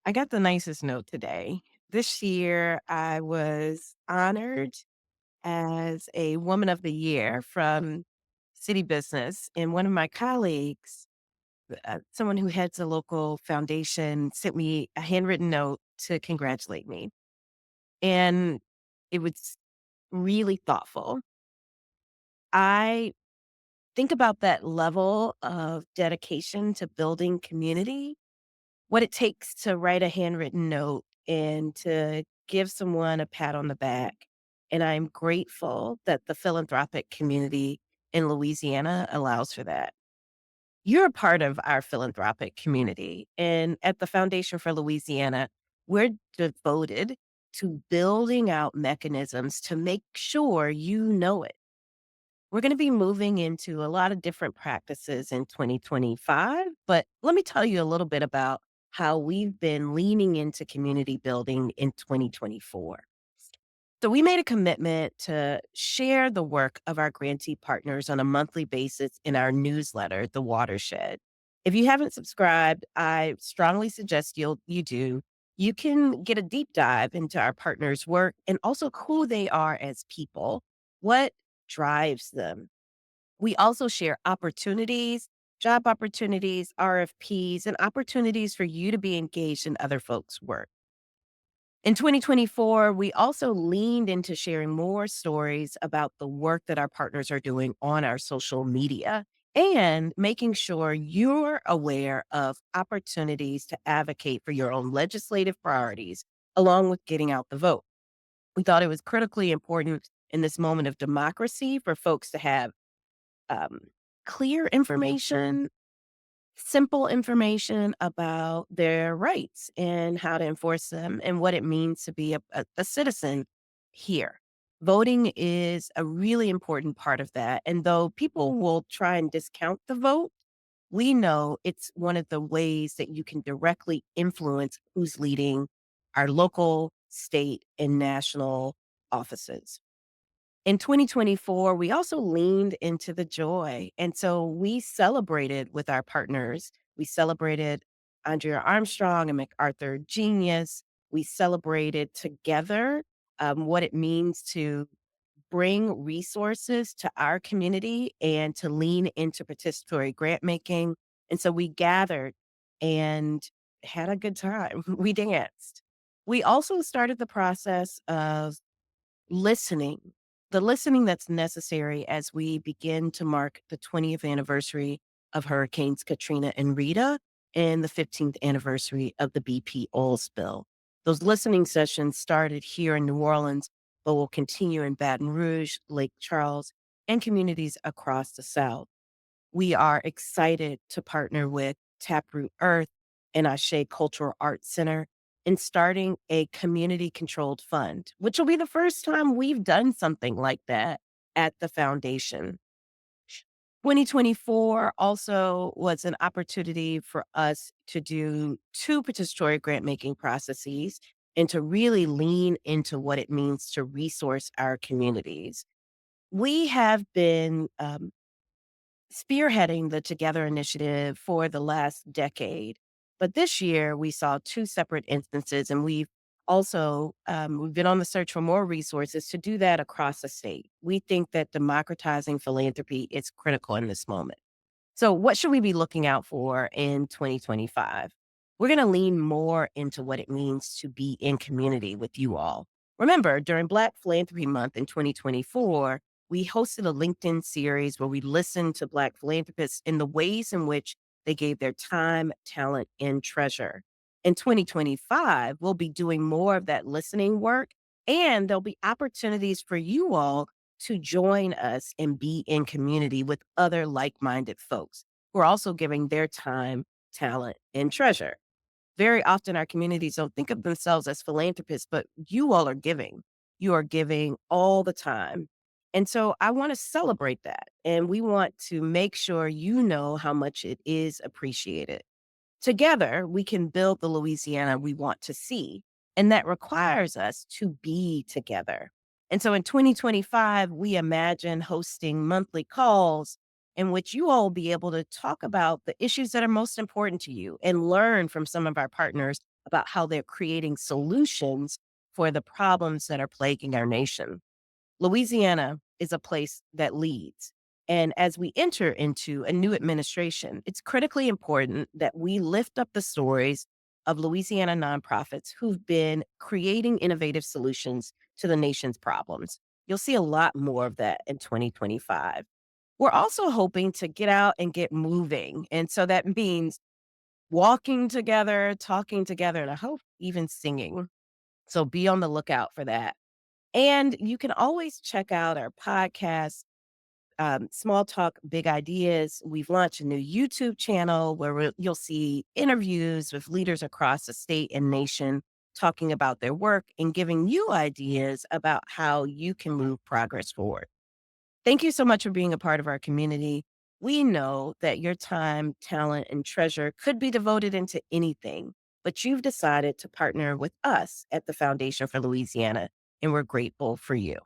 I got the nicest note today. This year, I was honored as a Woman of the Year from City Business. And one of my colleagues, someone who heads a local foundation, sent me a handwritten note to congratulate me. And it was really thoughtful. I think about that level of dedication to building community, what it takes to write a handwritten note and to give someone a pat on the back. And I'm grateful that the philanthropic community in Louisiana allows for that. You're a part of our philanthropic community. And at the Foundation for Louisiana, we're devoted to building out mechanisms to make sure you know it. We're going to be moving into a lot of different practices in 2025, but let me tell you a little bit about how we've been leaning into community building in 2024. So, we made a commitment to share the work of our grantee partners on a monthly basis in our newsletter, The Watershed. If you haven't subscribed, I strongly suggest you do. You can get a deep dive into our partners' work and also who they are as people, what drives them. We also share opportunities, job opportunities, RFPs, and opportunities for you to be engaged in other folks' work. In 2024, we also leaned into sharing more stories about the work that our partners are doing on our social media and making sure you're aware of opportunities to advocate for your own legislative priorities, along with getting out the vote. We thought it was critically important in this moment of democracy for folks to have um, clear information, simple information about their rights and how to enforce them and what it means to be a citizen here. Voting is a really important part of that. And though people will try and discount the vote, we know it's one of the ways that you can directly influence who's leading our local, state, and national offices. In 2024, we also leaned into the joy. And so we celebrated with our partners. We celebrated Andrea Armstrong and MacArthur Genius. We celebrated together what it means to bring resources to our community and to lean into participatory grant making. And so we gathered and had a good time. We danced. We also started the process of listening, the listening that's necessary as we begin to mark the 20th anniversary of Hurricanes Katrina and Rita and the 15th anniversary of the BP oil spill. Those listening sessions started here in New Orleans, but will continue in Baton Rouge, Lake Charles, and communities across the South. We are excited to partner with Taproot Earth and Ashe Cultural Arts Center in starting a community controlled fund, which will be the first time we've done something like that at the foundation. 2024 also was an opportunity for us to do two participatory grant making processes and to really lean into what it means to resource our communities. We have been spearheading the Together initiative for the last decade. But this year, we saw two separate instances, and we've been on the search for more resources to do that across the state. We think that democratizing philanthropy is critical in this moment. So, what should we be looking out for in 2025? We're going to lean more into what it means to be in community with you all. Remember, during Black Philanthropy Month in 2024, we hosted a LinkedIn series where we listened to Black philanthropists in the ways in which they gave their time, talent, and treasure. In 2025, we'll be doing more of that listening work, and there'll be opportunities for you all to join us and be in community with other like minded folks who are also giving their time, talent, and treasure. Very often, our communities don't think of themselves as philanthropists, but you all are giving. You are giving all the time. And so I want to celebrate that. And we want to make sure you know how much it is appreciated. Together, we can build the Louisiana we want to see, and that requires us to be together. And so in 2025, we imagine hosting monthly calls in which you all will be able to talk about the issues that are most important to you and learn from some of our partners about how they're creating solutions for the problems that are plaguing our nation. Louisiana is a place that leads. And as we enter into a new administration, it's critically important that we lift up the stories of Louisiana nonprofits who've been creating innovative solutions to the nation's problems. You'll see a lot more of that in 2025. We're also hoping to get out and get moving. And so that means walking together, talking together, and I hope even singing. So be on the lookout for that. And you can always check out our podcast, Small Talk, Big Ideas. We've launched a new YouTube channel where you'll see interviews with leaders across the state and nation talking about their work and giving you ideas about how you can move progress forward. Thank you so much for being a part of our community. We know that your time, talent, and treasure could be devoted into anything, but you've decided to partner with us at the Foundation for Louisiana, and we're grateful for you.